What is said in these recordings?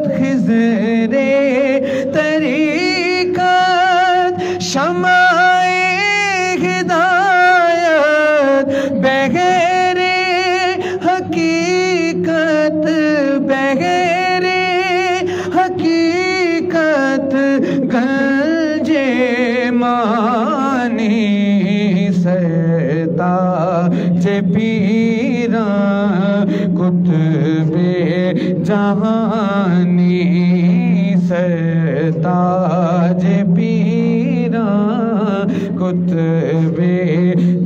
خضر طریقت شمع ہدایت بغیر حقیقت بغیر حقیقت گنجے مانی سرتاج پیراں قطب جہانی سرتاج پیراں قطب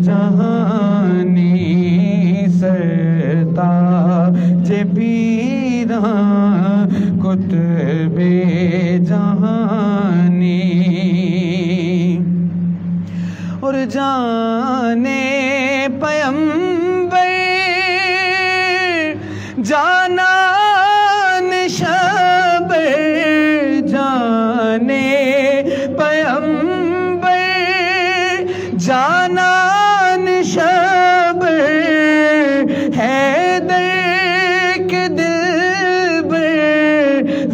جہانی سرتاج پیراں قطب جہانی اور جانے پیمبر جانان شبر جانے پیمبر جانان شبر حیدر کے دلبر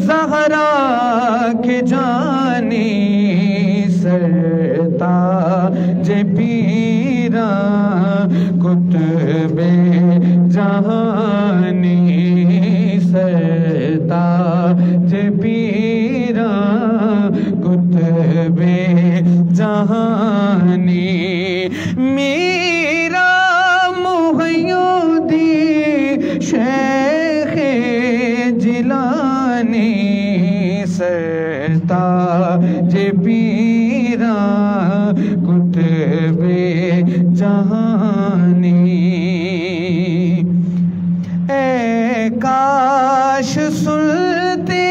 زہرا کے جانی سرتاج پیراں قطب جہانی سرتاج پیراں قطب جہانی میرا محی الدین شیخ جیلانی سرتاج پیراں قطب جہانی اے کاش سنتے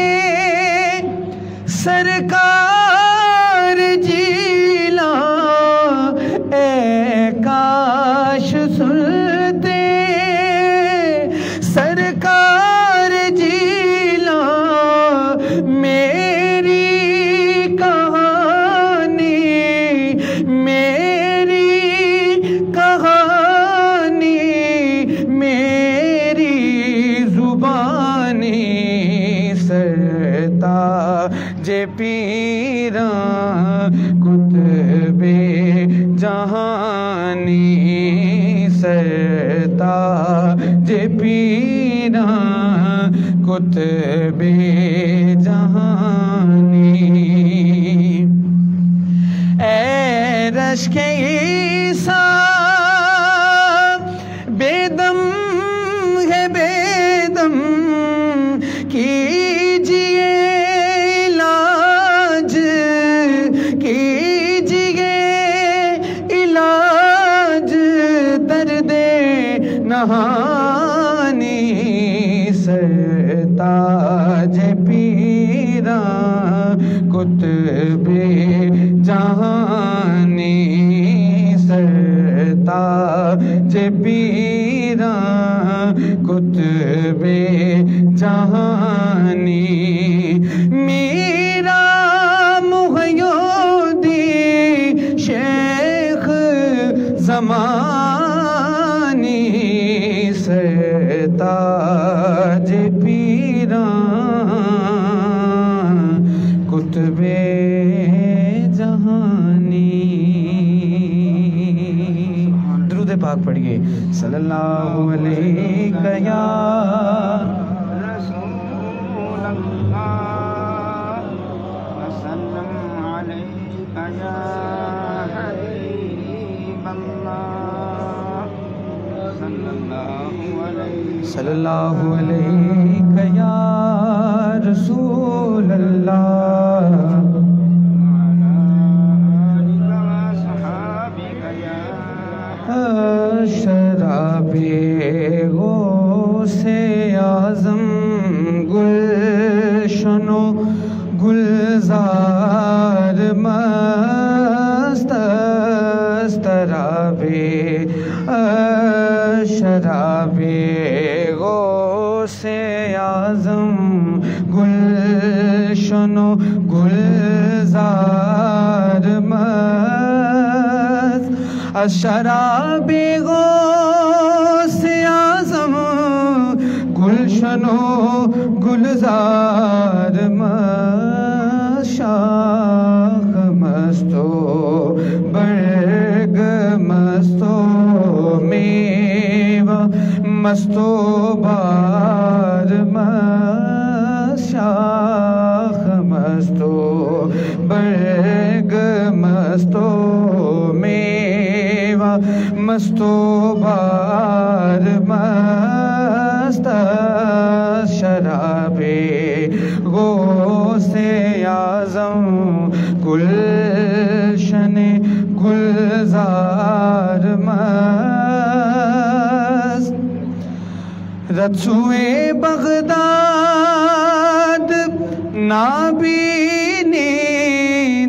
سرکار جیلاں اے کاش سنتے سرکار جیلاں میری کہانی میری کہانی میری زبانی سرتاج پیراں قطب جہانی سرتاج پیراں قطب جہانی اے رشک عیسیٰ بیدم ہے بیدم کیجئے علاج کیجئے علاج درد نہانی سرتاج پیراں قطب جہانی سرتاج پیراں قطب جہانی میرا محی الدین شیخ زمانی سرتاج پیراں قطب جہانی درود پاک پڑھیے صلی اللہ علیہ یا رسول اللہ وسلم علیک یا حبیب اللہ صلی اللہ علیہ یا رسول اللہ شراب غوث اعظم گلشن و گلزار مست استراب شراب غوث اعظم گلشن و گلزار مست شراب غوث اعظم گلشن و گلزار شاخ مستو برگ مستو میوہ مستو بار شاخ مستو برگ مستو میوہ مستو بار مست شراب غوث اعظم گلشن گلزار مست رسوئے بغداد نابینی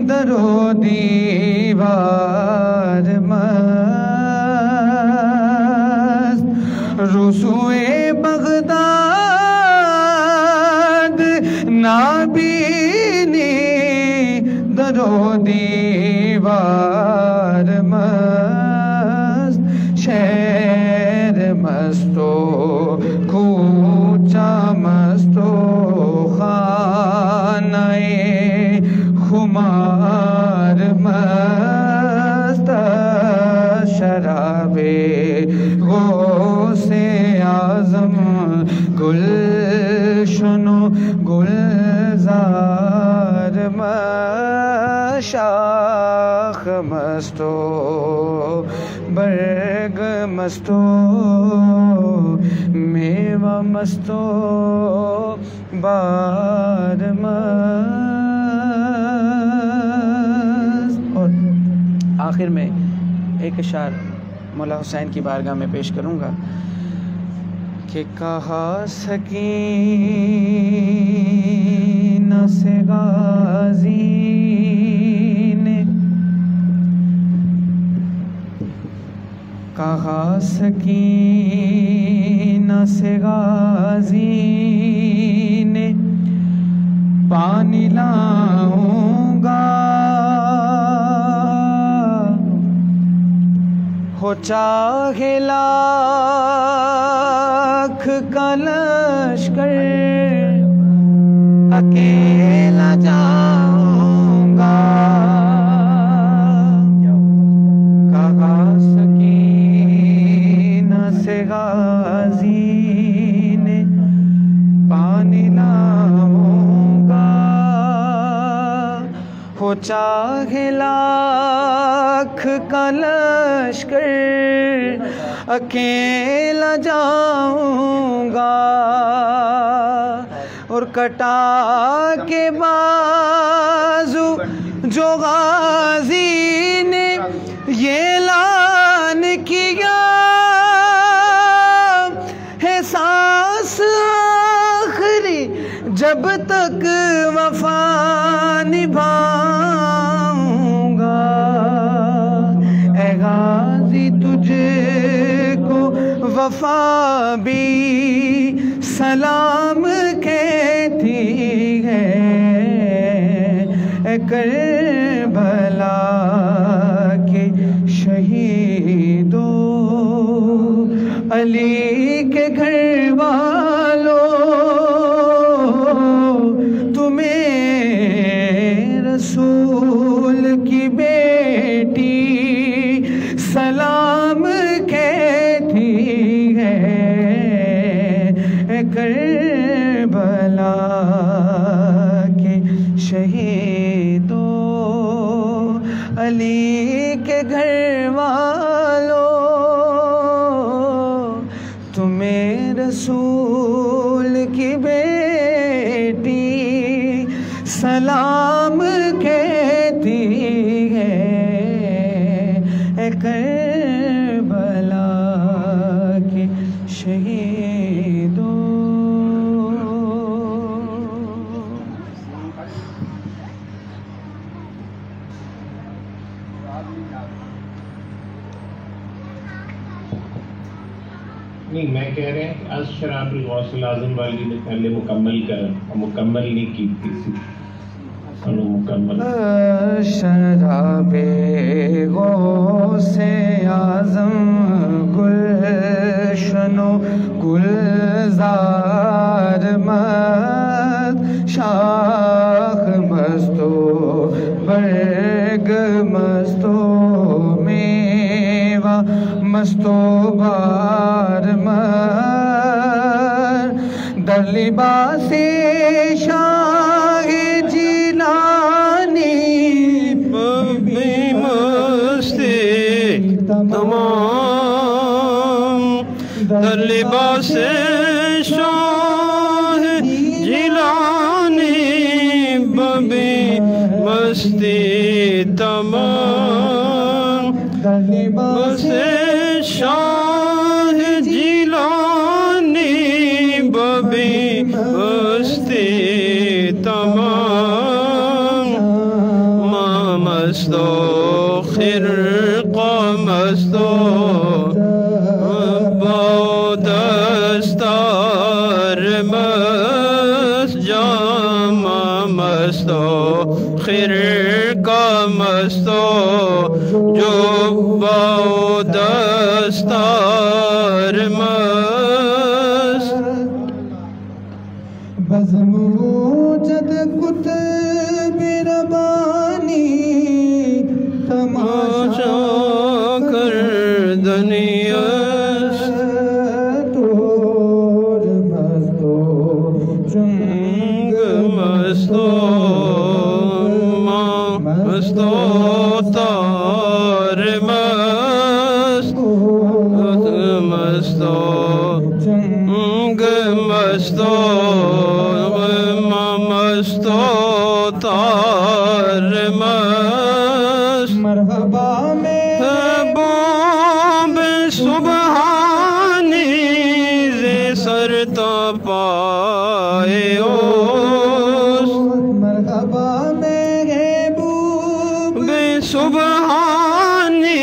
درو دیوار مست رسوئے بغداد نابینی درو دیوار مست شہر مستو کوچہ مستو خانہ خمار مست شراب غوث اعظم گلشن گلزار شاخ مستو برگ مستو میوہ مستو بار مست. اور آخر میں ایک اشعار مولا حسین کی بارگاہ میں پیش کروں گا کہ کہا سکینہ سے غازی نے کہا سکینہ سے غازی نے پانی لاؤں گا ہو چاہے لاکھ کا لشکر اکیلا جاؤں گا کہا سکینہ سے غازی نے پانی لاؤں گا ہو چاہے لاکھ کا لشکر اکیلا جاؤں گا اور کٹا کے بازو جو غازی نے یہ اعلان کیا ہے سانس آخری جب تک وفا نبھاؤں گا اے غازی تجھے کو وفا بھی سلام کہتی ہے اے کربلا کے شہیدوں علی کے گھر والوں تمہیں رسول کی بیٹی سلام کہتی ہے اے کربلا کے شہیدوں علی کے گھر والوں تمہیں رسول کی بیٹی سلام کہتی ہے اے کربلا کے شہیدوں. نہیں میں کہہ رہے ہیں از شراب غوث الاعظم والی نے پہلے مکمل نہیں کی تھی. سنو مکمل شراب غوث اعظم گلشن و گلزار مست شاخ مست و برگ مست و میوہ مست و بار مر در لباس شاہ جیلانی بی مستی تمام در لباس شاہ جیلانی بی مستی تمام در لباس شاہ جیلانی بی مستی تمام ما مستو خرقہ مستو بودستار مست جام مستو خرقہ مستو جو بودستار مست بزم وجد کتب ربانی تماشا کردنی است دور مستو چنگ مستو ما مستو تار مست مستو چنگ مستو ما مستو تار مست مرحبا میں باب سبحانی زی سر تا پائے اوست مرحبا میں ہے بو بے سبحانی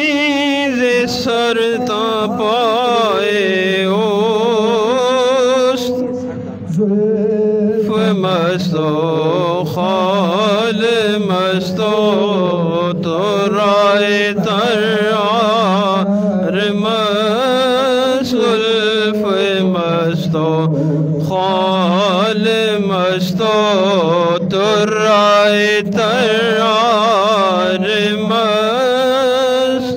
زی سر تا پائے اوست زلف مستو خال مستو تو رائے ترار مست زلف مستو خال مستو تو رائے ترار مست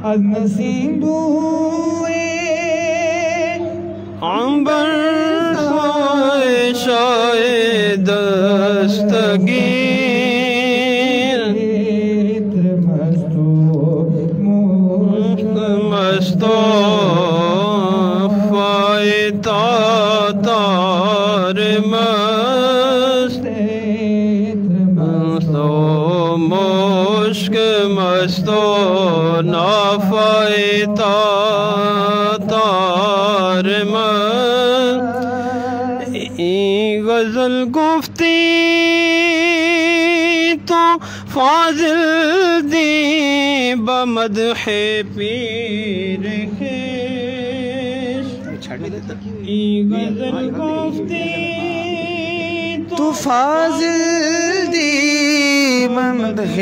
از نسیم بوئے عنبر خواہشائے دستگیر عطر مستو مشک مستو فائتا تار مست مستو مشک مستو نافائتا تار مست غزل گفتی تو فاضل دی بمدح پیر خویش غزل گفتی تو فاضل دی ممدح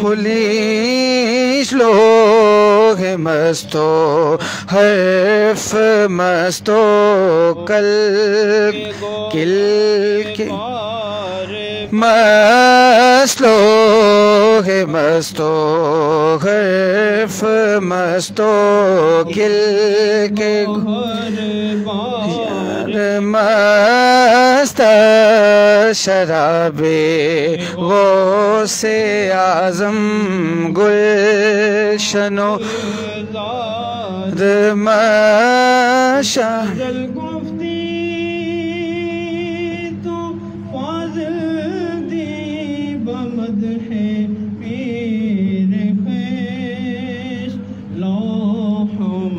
خلیش لوگ مستو حرف مستو کل کل مسلو ہے مستو حرف مستو کل کے مست شراب غوث اعظم گلشن و رماشا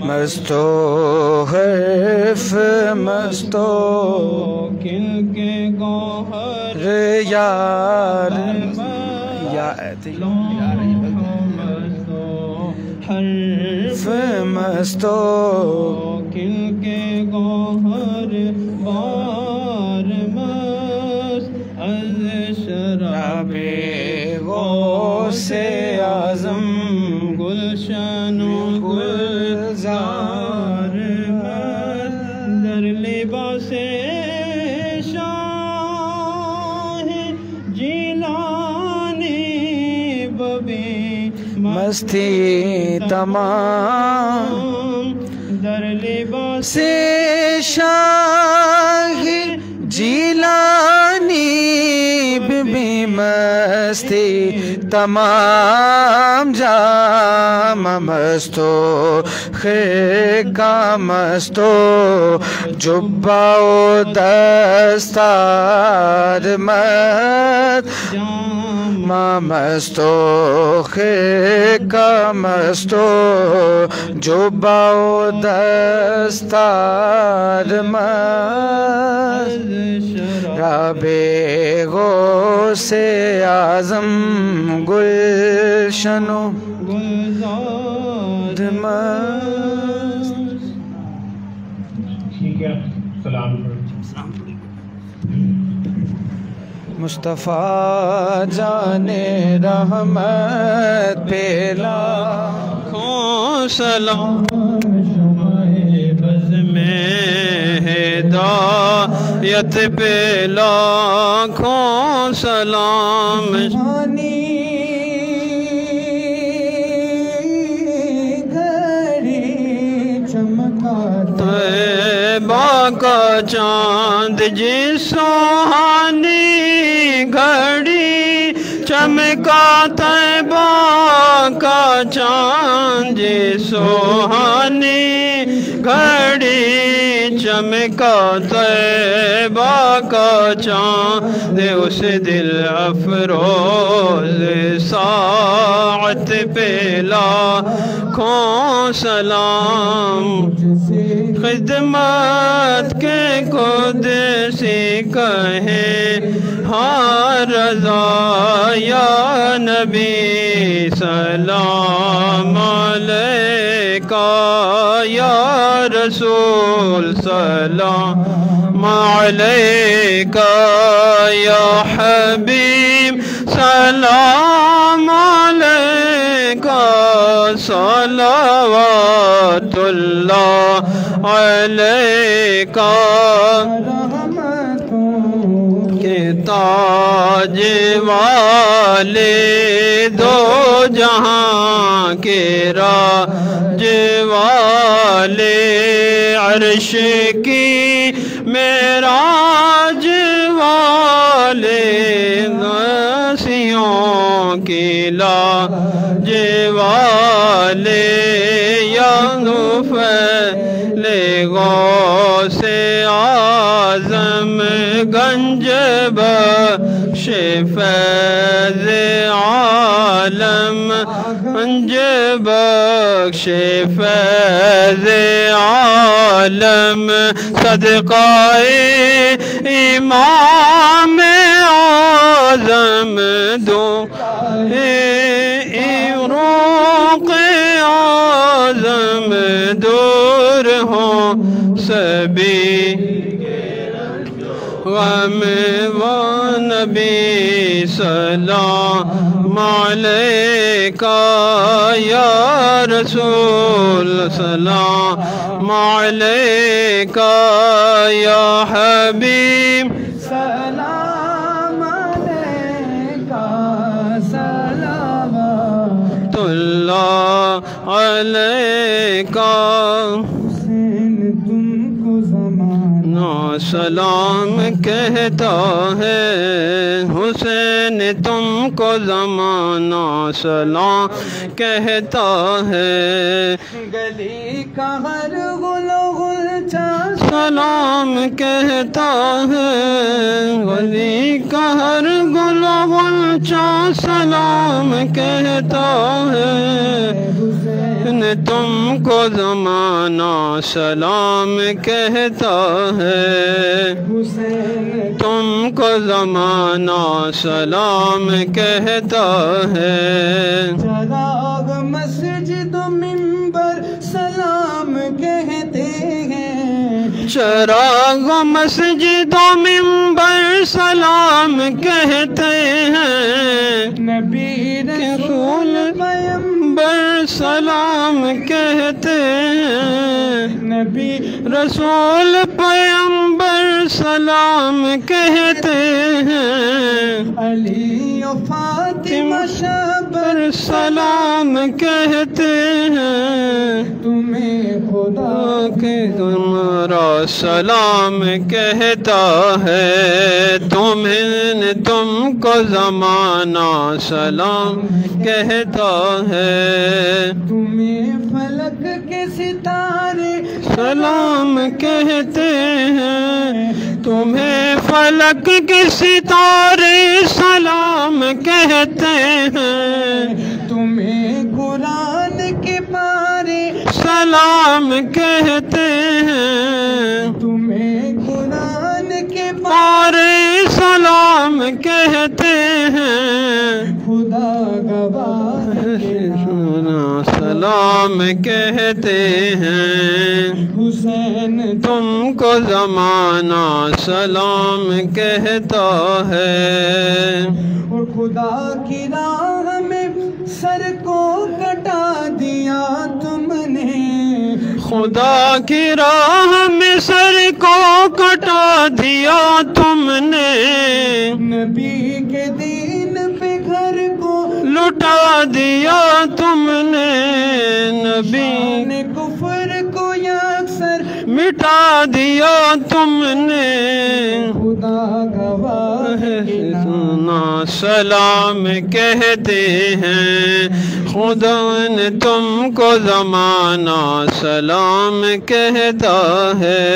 مستو حرف مستو کل کے گوہر یار حرف مستو کل کے گوہر بار مست از مستی تمام در لباس سے شاہ جیلانی بھی مستی تمام جام مستو خرقہ مستو جبہ و دستار مست مستو خرقہ مستو جبہ و دستار مست رابے غوث اعظم گلشنو گلزاد مست. ٹھیک ہے سلام مصطفیٰ جان رحمت پہ لاکھوں سلام بز میں ہدایت پہ لاکھوں سلام طیبہ کا چاند جی سہانی گھڑی چمکا طیبہ کا چاند جی سہانی گھڑی چمکا طیبہ کا چاند اس دل افروز ساعت پہ لاکھوں سلام خدمت کے قدسی کہیں ہاں رضا یا نبی سلام علیکہ یا رسول سلام علیکہ یا حبیب سلام علیکہ صلوات اللہ علیکہ کہ تاج والے دو جہاں کے راج والے عرش کی معراج والے نسیوں کی لاج والے یا نفل غوث اعظم گنج بخش فیض عالم گنج بخش فیض عالم صدقہ امام اعظم دو روق اعظم دور ہوں سبھی غم و نبی سلام علیکہ یا رسول سلام علیکہ یا حبیب سلام علیکہ صلوات اللہ علیکہ سلام کہتا ہے حسین تم کو زمانہ سلام کہتا ہے گلی کا ہر گل و غلچہ سلام کہتا ہے گلی کا ہر گل و غلچہ سلام کہتا ہے تم کو زمانہ سلام کہتا ہے تم کو زمانہ سلام کہتا ہے چراغ مسجد و منبر سلام کہتے ہیں چراغ مسجد و منبر سلام کہتے ہیں نبی رسول پیغمبر سلام کہتے ہیں نبی رسول پیغمبر سلام کہتے ہیں علی و فاطمہ شب پر سلام کہتے ہیں، تمہیں خدا کہ تمہارا سلام کہتا ہے، تم کو زمانہ سلام کہتا ہے، تمہیں فلک کے ستارے سلام کہتے ہیں، تمہیں فلک کے ستارے سلام کہتے ہیں، تمہیں قرآن کے پارے سلام کہتے ہیں، تمہیں قرآن کے پارے سلام کہتے ہیں، خدا گواہ سلام کہتے ہیں، حسین تم کو زمانہ سلام کہتا ہے، اور خدا کی راہ میں سر کو کٹا دیا تم نے، خدا کی راہ میں سر کو کٹا دیا تم نے، نبی کے دین پہ گھر کو لٹا دیا تم نے، نبی نے کفر کو یا اکثر مٹا دیا تم نے، خدا گواہ سنا سلام کہتے ہیں، خدا نے تم کو زمانہ سلام کہتا ہے،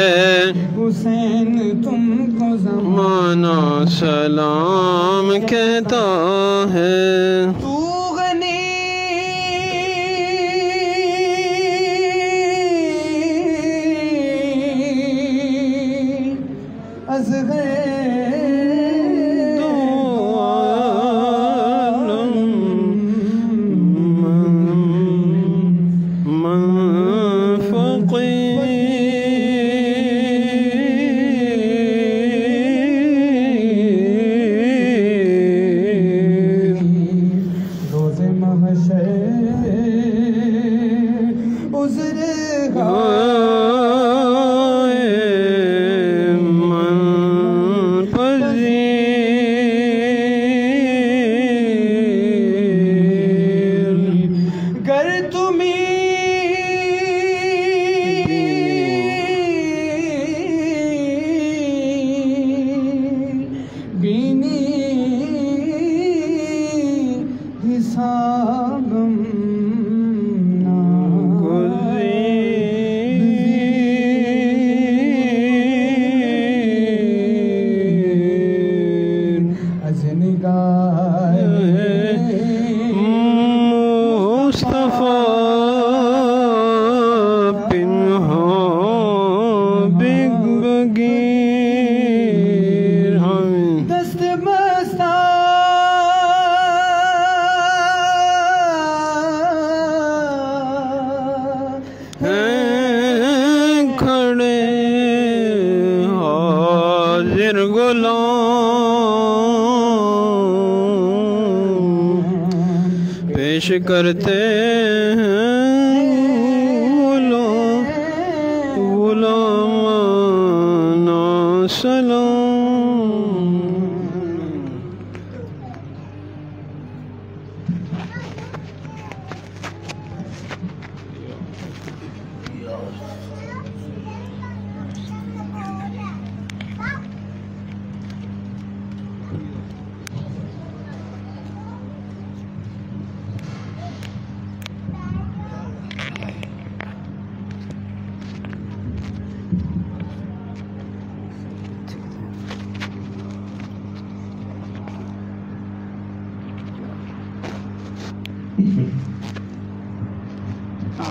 حسین تم کو زمانہ سلام کہتا ہے، تو غنی اصغر پیش کرتے ہیں غلامانہ سلام،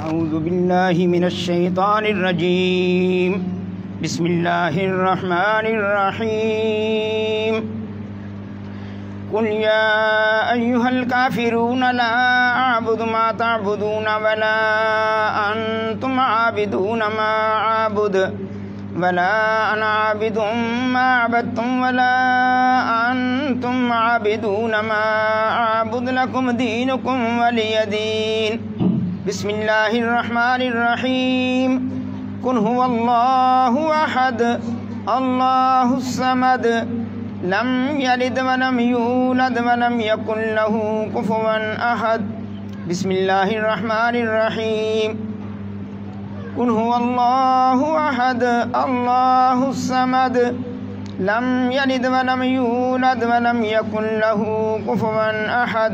أعوذ بالله من الشيطان الرجيم، بسم الله الرحمن الرحيم، قل يا أيها الكافرون لا أعبد ما تعبدون ولا أنتم عابدون ما أعبد ولا أنا عابد ما عبدتم ولا أنتم عابدون ما أعبد لكم دينكم ولي دين. بسم الله الرحمن الرحيم. قل هو الله أحد الله الصمد لم يلد ولم يولد ولم يكن له كفوا أحد بسم الله الرحمن الرحيم قل هو الله أحد الله الصمد لم يلد ولم يولد ولم يكن له كفوا أحد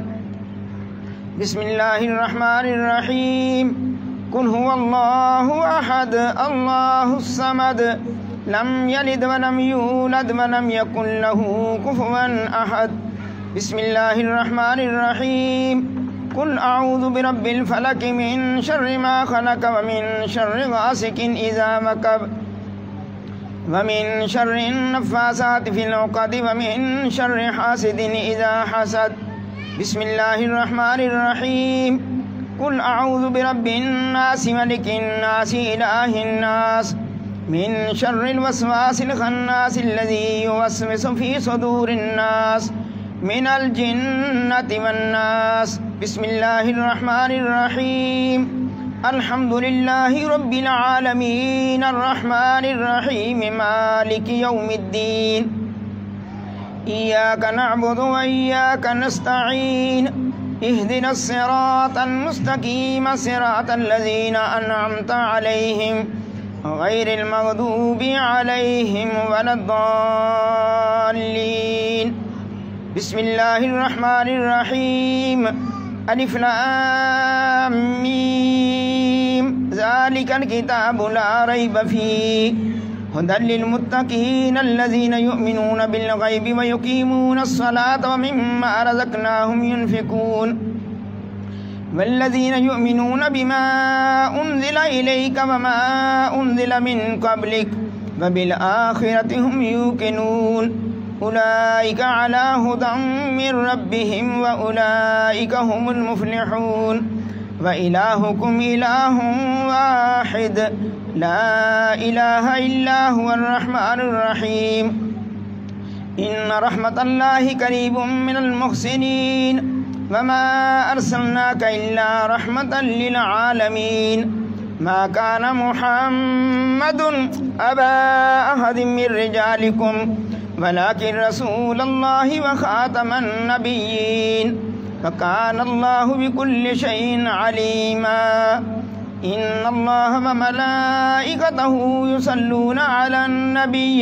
بسم الله الرحمن الرحيم قل هو الله أحد الله الصمد لم يلد ولم يولد ولم يكن له كفوا أحد بسم الله الرحمن الرحيم قل أعوذ برب الفلق من شر ما خلق ومن شر غاسق إذا وقب ومن شر النفاثات في العقد ومن شر حاسد إذا حسد بسم الله الرحمن الرحيم قل أعوذ برب الناس ملك الناس إله الناس من شر الوسواس الخناس الذي يوسوس في صدور الناس من الجنة والناس بسم الله الرحمن الرحيم الحمد لله رب العالمين الرحمن الرحيم مالك يوم الدين إياك نعبد وإياك نستعين اهدنا الصراط المستقيم صراط الذين أنعمت عليهم غير المغضوب عليهم ولا الضالين بسم الله الرحمن الرحيم ألف لام ميم ذلك الكتاب لا ريب فيه هدى للمتقين الذين يؤمنون بالغيب ويقيمون الصلاة ومما رزقناهم ينفقون والذين يؤمنون بما أنزل إليك وما أنزل من قبلك وبالآخرة هم يوقنون أولئك على هدى من ربهم وأولئك هم المفلحون وإلهكم إله واحد لا إله إلا هو الرحمن الرحيم إن رحمة الله قريب من المحسنين وما أرسلناك إلا رحمة للعالمين ما كان محمد أبا أحد من رجالكم ولكن رسول الله وخاتم النبيين وكان الله بكل شيء عليما إن الله وملائكته يصلون على النبي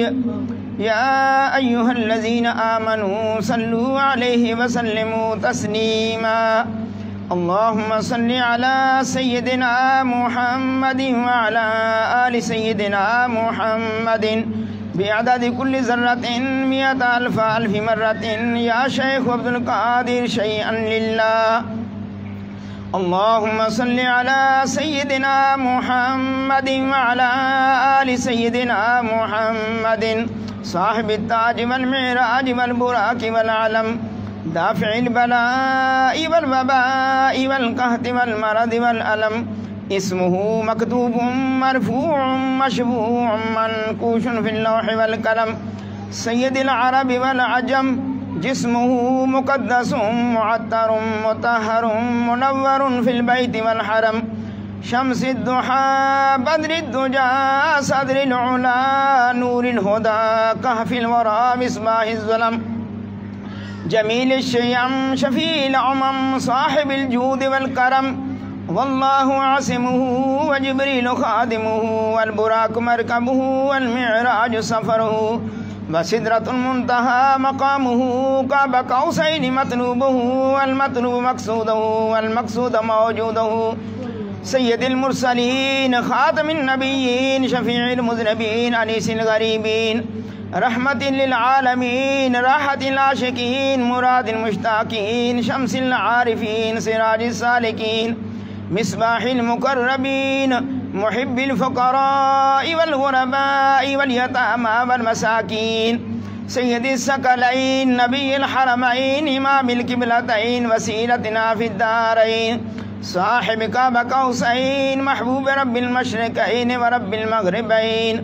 يا أيها الذين آمنوا صلوا عليه وسلموا تسليما اللهم صل على سيدنا محمد وعلى آل سيدنا محمد بعدد كل ذرة 100,000 مرة يا شيخ عبد القادر شيئا لله اللهم صل على سيدنا محمد وعلى آل سيدنا محمد صاحب التاج والمعراج والبراق والعلم دافع البلاء والوباء والقهط والمرض والألم اسمه مكتوب مرفوع مشفوع منقوش في اللوح والقلم سيد العرب والعجم جسمه مقدس معطر مطهر منور في البيت والحرم شمس الضحى بدر الدجى صدر العلا نور الهدى كهف الورى مصباح الظلم جميل الشيم شفيع الأمم صاحب الجود والكرم والله عاصمه وجبريل خادمه والبراق مركبه والمعراج سفره وسدرة المنتهى مقامه قاب قوسين مطلوبه والمطلوب مقصوده والمقصود موجوده سيد المرسلين خاتم النبيين شفيع المذنبين أنيس الغريبين رحمة للعالمين راحة العاشقين مراد المشتاقين شمس العارفين سراج السالكين مصباح المقربين محب الفقراء والغرباء واليتامى والمساكين سيد الثقلين نبي الحرمين إمام القبلتين وسيلتنا في الدارين صاحب قاب قوسين محبوب رب المشرقين ورب المغربين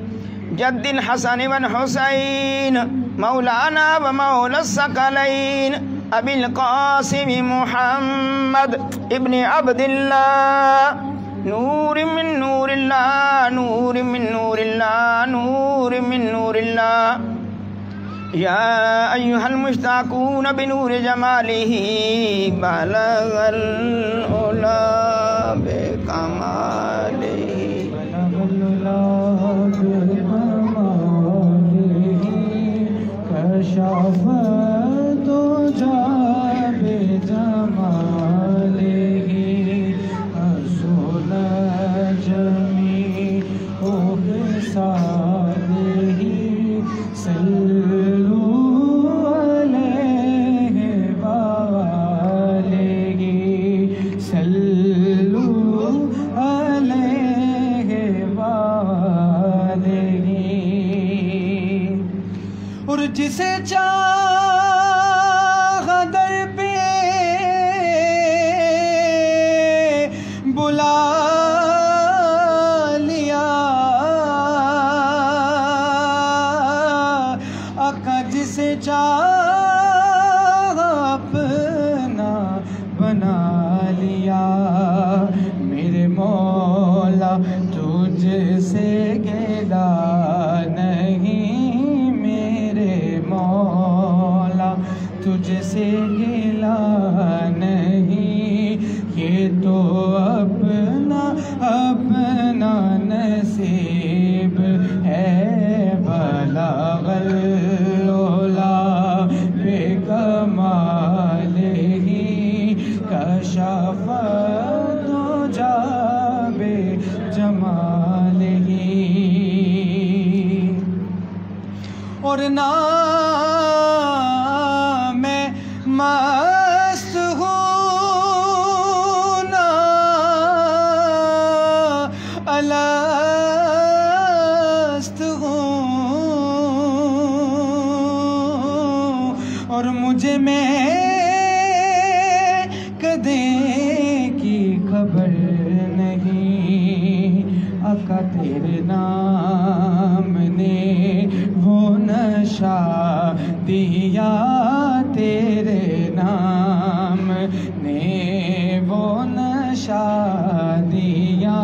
جد الحسن والحسين مولانا ومولى الثقلين أبي القاسم محمد ابن عبد الله نور من نور الله نور من نور الله نور من نور الله یا ایھا المشتاقون بنور جمالہ بلغ العلا بکمالہ کشف دجا بجمالہ حسن جمیع خصالہ صلوا علیہ وآلہ صلوا علیہ وآلہ اور جسے چاہ در پہ بلا لیا آقا جسے چاہ اپنا بنا لیا میرے مولا تجھ سے گلا نہیں میرے مولا تجھ سے گلا نہیں یہ تو اپنا اپنا نصیب ہے بلغ العلا بکمالہ کشف دجا بجمالہ اور نہ میں مست ہوں نہ الست ہوں اور مجھے میں کدے کی خبر نہیں آقا تیرے نام نے وہ نشہ دیا تیرے نام نے وہ نشہ دیا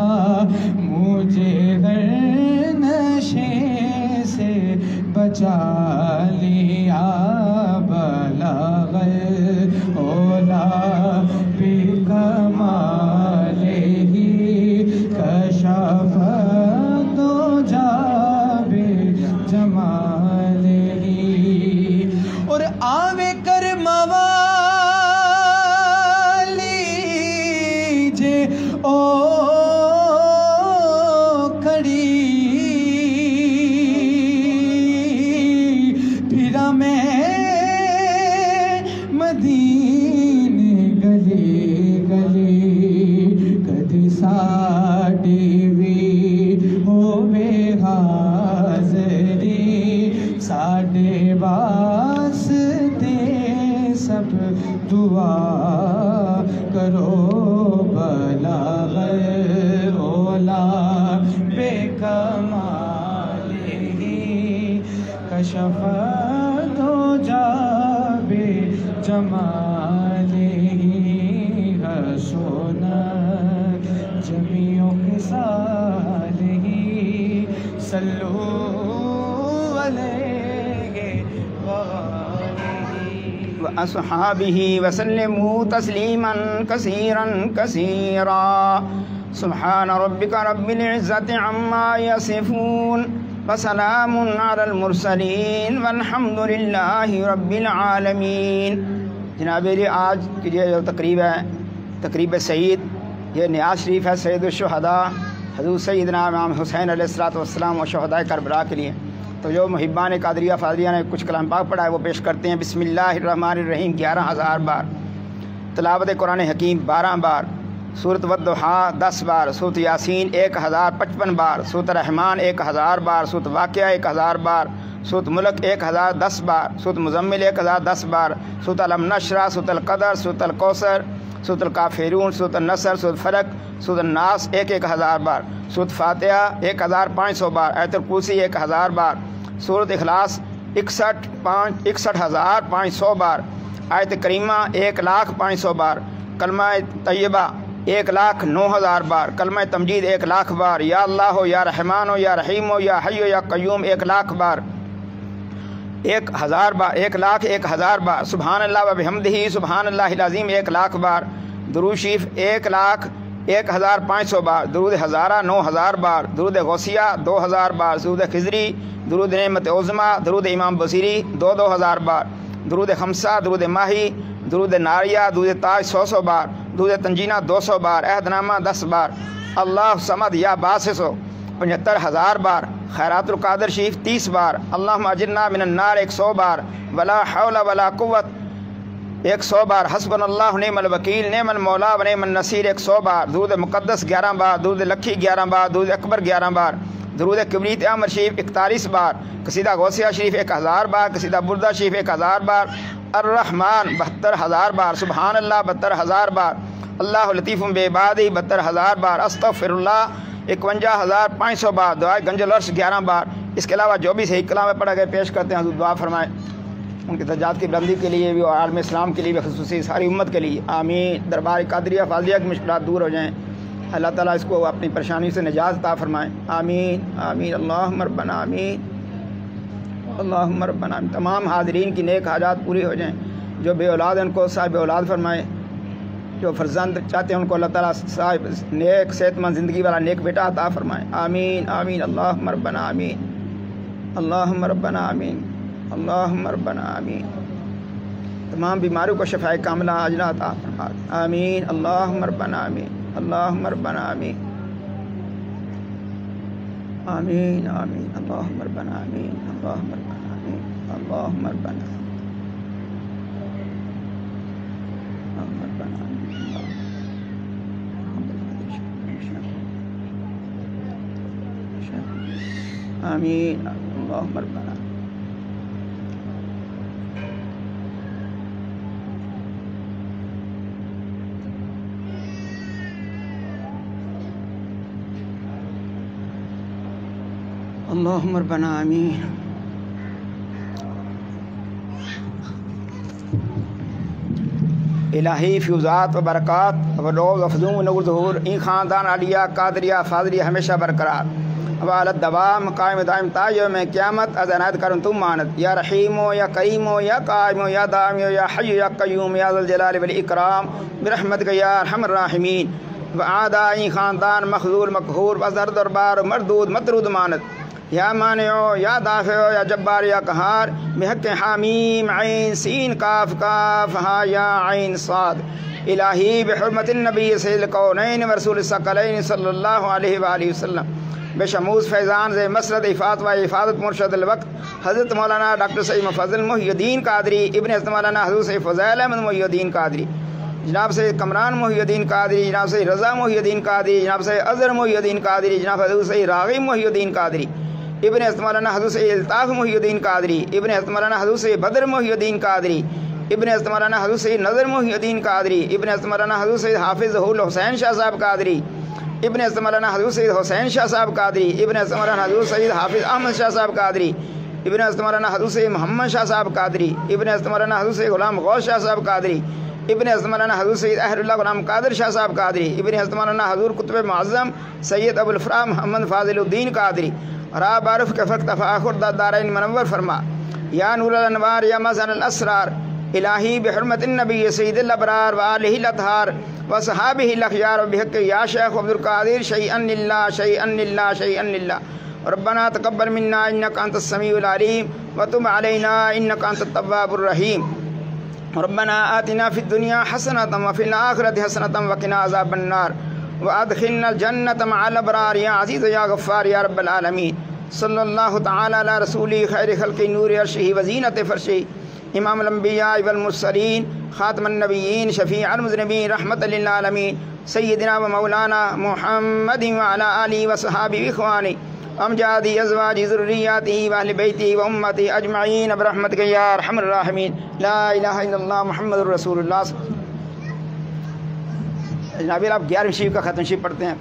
مجھے ہر نشے سے بچا لیا بلغ العلا بکمالہ کشف دجا بجمالہ اور آوے کر موالی جے او کھڑی پھرا میں مدینے گلی گلی کدی ساڈی وی ہووے حاضری ساڈے واسطے سب دعا کرو بلغ العلا بکمالہ کشف دجا بجمالہ حسن جمیع خصالہ صلوا علیہ وأصحابه وسلموا تسليما كثيرا كثيرا سبحان ربك رب العزة عما يصفون وسلام على المرسلين والحمد لله رب العالمين. جناب آج کی جو تقریب ہے تقریب سعید یہ نیاز شریف ہے سید الشہداء حضور سیدنا امام حسین علیہ السلام و شہداء کربلا کے لیے. تو جو محبان قادریہ فاضلیہ نے کچھ کلام پاک پڑھا ہے وہ پیش کرتے ہیں. بسم اللہ الرحمن الرحیم 11,000 بار، تلاوت قرآن حکیم 12 بار، سورۃ والضحیٰ 10 بار، سورۃ یاسین 1055 بار، سورۃ رحمان 1000 بار، سورۃ واقعہ 1000 بار، سورۃ ملک 1010 بار، سورۃ مزمل 1010 بار، سورۃ الم نشرح، سورۃ القدر، سورۃ الکوثر، سورۃ الکافرون، سورۃ النصر، سورۃ فلق، سورۃ الناس 1000 بار، سورۃ فاتحہ 1500 بار، آیت الکرسی 1000 بار، سورۃ اخلاص 61,500 بار، آیت کریمہ 1,05,000 بار، کلمہ طیبہ 1,09,000 بار، کلمہ تمجید 1,00,000 بار، یا اللہ ہو یا رحمان ہو یا رحیم ہو یا حی ہو یا قیوم 1,00,000 بار، 1000 بار، 1,00,000 1000 بار، سبحان اللہ و بحمدہ سبحان اللہ العظیم 1,00,000 بار، درود شریف 1,00,000 1,500 بار، درود ہزارہ 9,000 بار، درود غوثیہ 2,000 بار، درود خضری، درود نعمت عظمیٰ، درود امام بصیری 2,000 بار، درود خمسہ، درود ماہی، درود ناریہ، درود تاج 100 بار، درود تنجینہ 200 بار، عہد نامہ 10 بار، اللہ صمد یا باسس 75,000 بار، خیرات القادر شریف 30 بار، اللہم اجرنا من النار 100 بار، ولا حول ولا قوت 100 بار، حسبنا اللہ نعم الوکیل نعم المولا و نعم النصیر 100 بار، درود مقدس 11 بار، درود لکھی 11 بار، درود اکبر 11 بار، درود کبریت احمد شریف 41 بار، قصیدہ غوثیہ شریف 1000 بار، قصیدہ بردہ شریف 1000 بار، الرحمن 72,000 بار، سبحان اللہ 72,000 بار، اللہ لطیف بعبادہ 72,000 بار، استغفر اللہ 51,500 بار، دعائے گنج العرش 11 بار۔ اس کے علاوہ جو بھی صحیح کلام میں پڑھا گئے پیش کرتے ہیں، حضور دعا فرمائیں ان کی درجات کی بلندی کے لیے بھی اور عالم اسلام کے لیے بھی، خصوصی ساری امت کے لیے آمین۔ دربار قادریہ فاضلیہ کی مشکلات دور ہو جائیں، اللہ تعالیٰ اس کو اپنی پریشانی سے نجات عطا فرمائیں، آمین آمین، اللہم ربنا آمین، اللہم ربنا آمین۔ تمام حاضرین کی نیک حاجات پوری ہو جائیں، جو بے اولاد ہیں ان کو صاحب اولاد فرمائیں، جو فرزند چاہتے ہیں ان کو اللہ تعالیٰ صاحب نیک صحت مند زندگی والا نیک بیٹا عطا فرمائیں، آمین آمین، اللہم ربنا آمین، اللہم ربنا آمین، اللہم ربنا آمین۔ تمام بیماریوں کو شفاء کاملہ عاجلہ عطا فرمائیں، آمین، اللہم ربنا آمین، اللہم ربنا آمین، آمین آمین، اللہم ربنا آمین، اللہم ربنا آمین، اللہم ربنا آمین، اللہم ربنا آمین، آمین، اللہم ربنا اللہم ربنا آمین۔ الہی فیوزات و برکات و روز افزون و نور ظہور این خاندان عالیہ قادریہ فاضلیہ ہمیشہ برقرار وعلى الدوام قائم دائم تا یوم قیامت از عنایت کرن تم مانت یا رحیم و یا کریم و یا قائم و یا دائم و یا حی یا قیوم یا ذو الجلال والاکرام برحمتک یا ارحم الراحمین وعادا این خاندان مخذول مقہور و زر دربار مردود مطرود مانت یا مانعو یا دافعو یا جبار یا قہار بحق حامیم عین سین کاف کاف ہا یا عین صاد الہی بحرمت النبی سید الکونین و رسول الثقلین صلی اللہ علیہ وآلہ وسلم بشموز فیضان ز مسرد افات و افادت مرشد الوقت حضرت مولانا ڈاکٹر سید مفضل محی الدین قادری ابن حضرت مولانا حضرت سید فضیل احمد محی الدین قادری، جناب سید کمران محی الدین قادری، جناب سید رضا محی الدین قادری، جناب سید اظہر محی الدین قادری، جناب حضرت سید راغب محی الدین قادری، ابن حضرت مولانا حضرت سید الطاف محی الدین قادری، ابن حضرت مولانا حضرت سید بدر محی الدین قادری، ابن حضرت مولانا حضرت سید نظر محی الدین قادری، ابن حضرت مولانا حضرت سید حافظ ظہور الحسین شاہ صاحب قادری، ابن حضرت مولانا حضرت سید حسین شاہ صاحب قادری، ابن حضرت مولانا حضرت سید حافظ احمد شاہ صاحب قادری، ابن حضرت مولانا حضرت سید محمد شاہ صاحب قادری، ابن حضرت مولانا حضرت سید غلام غوث شاہ صاحب قادری، ابن حضرت مولانا حضرت سید اہل اللہ غلام قادر شاہ صاحب قادری، ابن حضرت مولانا حضور قطب معظم سید ابو الفرا محمد فاضل الدین قادری، راب عارف کے فرق تفاخر دارین منور فرما یا نور الانوار یا مظہر الاسرار الہی بحرمت النبی سید الابرار وآلہ الاطہار وصحابہ الاخیار وبحق یا شیخ عبد القادر شیئا للہ شیئا للہ شیئا للہ ربنا تقبل منا انک انت السمیع العلیم وتب علینا انک انت التواب الرحیم ربنا آتنا فی الدنیا حسنۃ وفی الآخرۃ حسنۃ وقنا عذاب النار وادخلنا الجنة مع الابرار یا عزیز یا غفار یا رب العالمین صلی اللہ تعالی علی رسولی خیر خلق نور عرشہ وزینت فرشہ امام الانبیاء والمرسلین خاتم النبیین شفیع المذنبین رحمت للعالمین سیدنا و مولانا محمد وعلی آلہ وصحابہ اخوانی امجادی ازواجی ذریاتی و اہل بیتی و امتی اجمعین برحمتک یا ارحم الراحمین لا الہ الا اللہ محمد رسول اللہ۔ جناب آپ 11ویں شریف کا ختم شریف پڑھتے ہیں۔